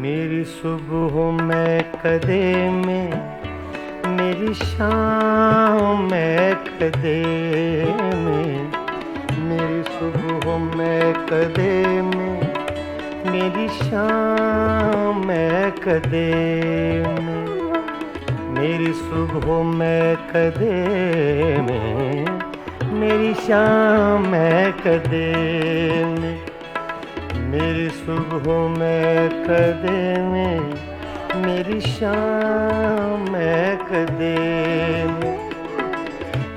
मेरी सुबह में कदे में मेरी शाम में कदे में मेरी सुबह में कदे में मेरी शाम में कदे में मेरी सुबह में कदे में मेरी शाम में कदे में मेरी सुबह में कदे में मेरी शाम में कदे में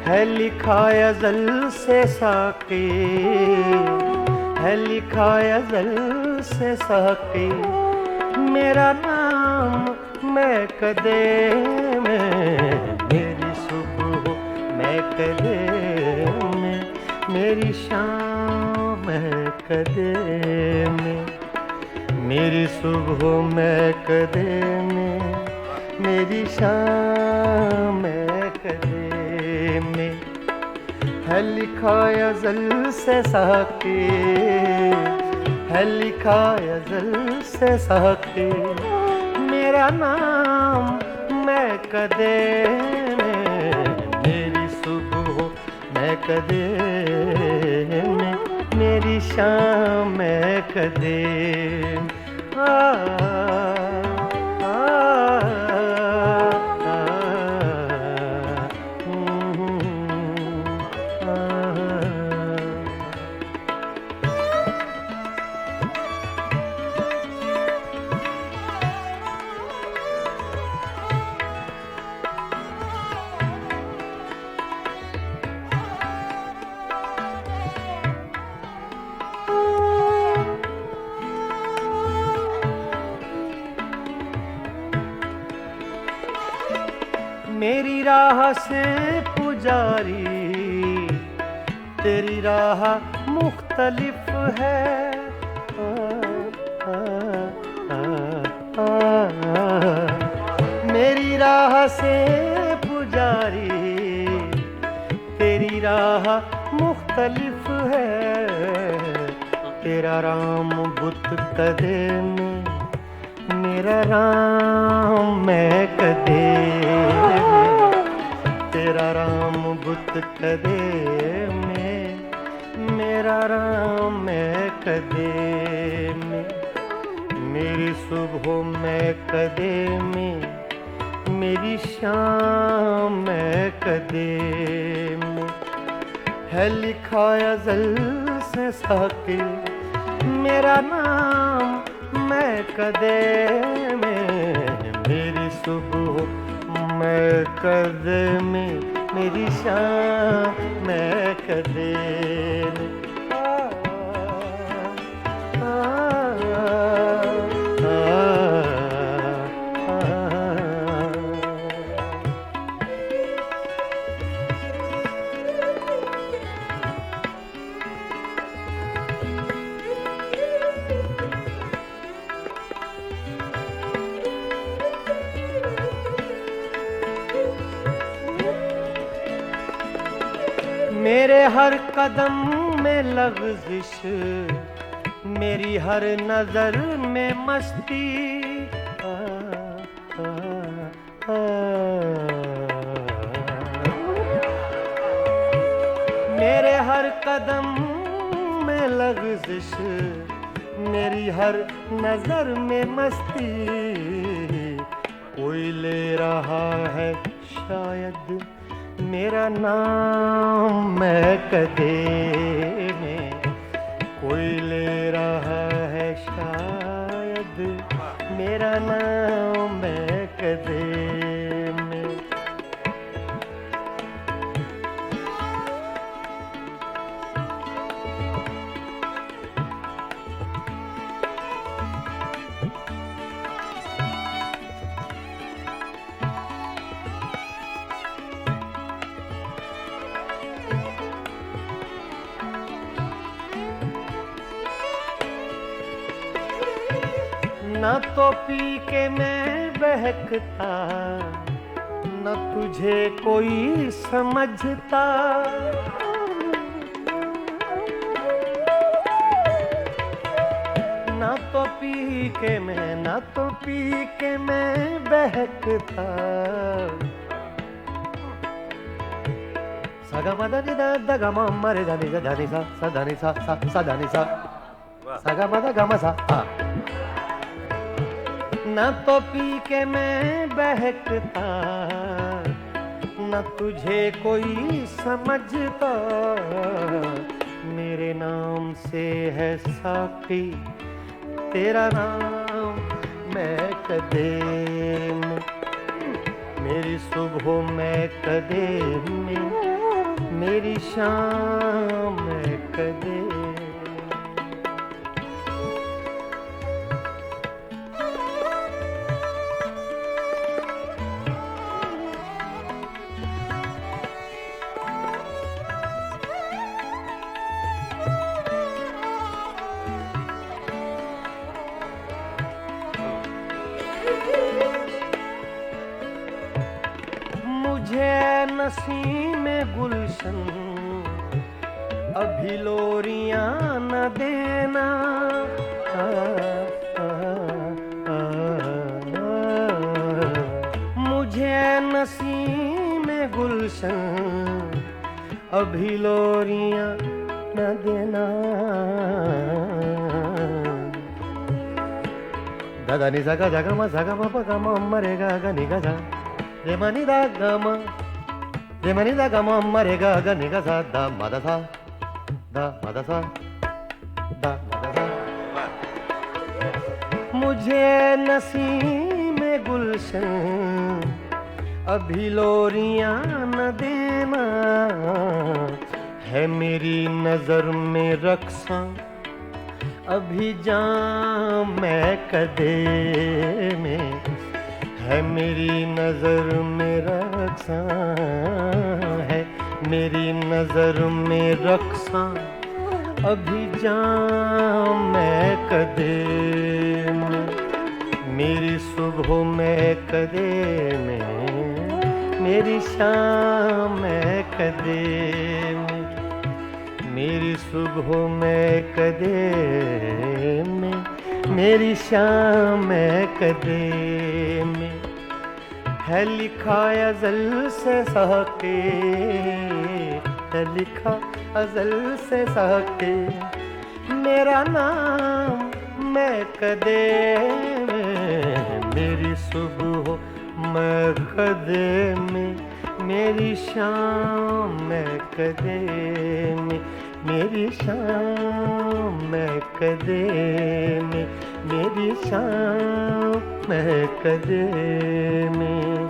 है लिखा अज़ल से साक़ी है लिखा अज़ल से साक़ी मेरा नाम मैं कदे में मेरी सुबह मैं कदे में मेरी शाम मैं कदे में मेरी सुबह मैं कदे में मेरी शाम मैं कदे में है लिखा अज़ल से साक़ी है लिखा अज़ल से साक़ी मेरा नाम मैं कदे में मेरी सुबह मैं कदे में मेरी शाम मैं कदे आ, आ, मेरी राह से पुजारी, तेरी राह मुख्तलिफ है। मेरी राह से पुजारी, तेरी राह मुख्तलिफ है। तेरा राम बुत कदे में, मेरा राम मैं कदे में। तेरा राम बुत कदे में, मेरा राम मैं कदे में। मेरी सुबह मैं कदे में, मेरी शाम मैं कदे में। है लिखा अज़ल से साके मेरा नाम मैं कदे में। मेरी सुबह मैं कदे में, मेरी शाम मैं कदे में। मेरे हर कदम में लग़ज़िश, मेरी हर नजर में मस्ती। मेरे हर कदम में लग़ज़िश, मेरी हर नजर में मस्ती। कोई ले रहा है शायद मेरा नाम मैं कदे में। कोई ले रहा है शायद मेरा नाम मैं कदे में। न तो पी के मैं बहकता, न तुझे कोई समझता। न तो पी के मैं, न तो पी के मैं बहकता। सगा मदा नि दा दा गा मा मा रे दा नि दा नि सा सा दा नि सा सा दा नि सा सगा मदा गा मा सा। न तो पी के मैं बहकता, न तुझे कोई समझता। मेरे नाम से है साकी तेरा नाम मैं कदे में। मेरी सुबह मैं कदे में, मेरी शाम मैं कदे। मुझे नसीम गुलशन अभी लोरियां न देना। मुझे नसीम गुलशन अभी लोरियां न देना। दादा नि सा गा जा गा मा सा गा मा पा गा मा मा रे गा गा नि गा सा रे मा नि दा गा मा रे मा नि दा गा मा मा रे गा गा नि गा सा दा मा दा सा दा मा दा सा दा मा दा सा। मुझे नसीम गुलशन अभी लोरियां न देना। है मेरी नजर में रक्सा अभी जाम मैं कदे में। है मेरी नजर में रक्सा, है मेरी नजर में रक्सा, अभी जाम मैं कदे में, मेरी सुबह में कदे में, मेरी शाम में कदे में, मेरी सुबह में कदे में, मेरी शाम में कदे में, है लिखा अज़ल से साके, है लिखा अज़ल से साके, मेरा नाम मैं कदे में, मेरी सुबह मैं कदे में, मेरी शाम मैं कदे में, मेरी शाम मैं कदे में, मेरी शाम मैं कदे में।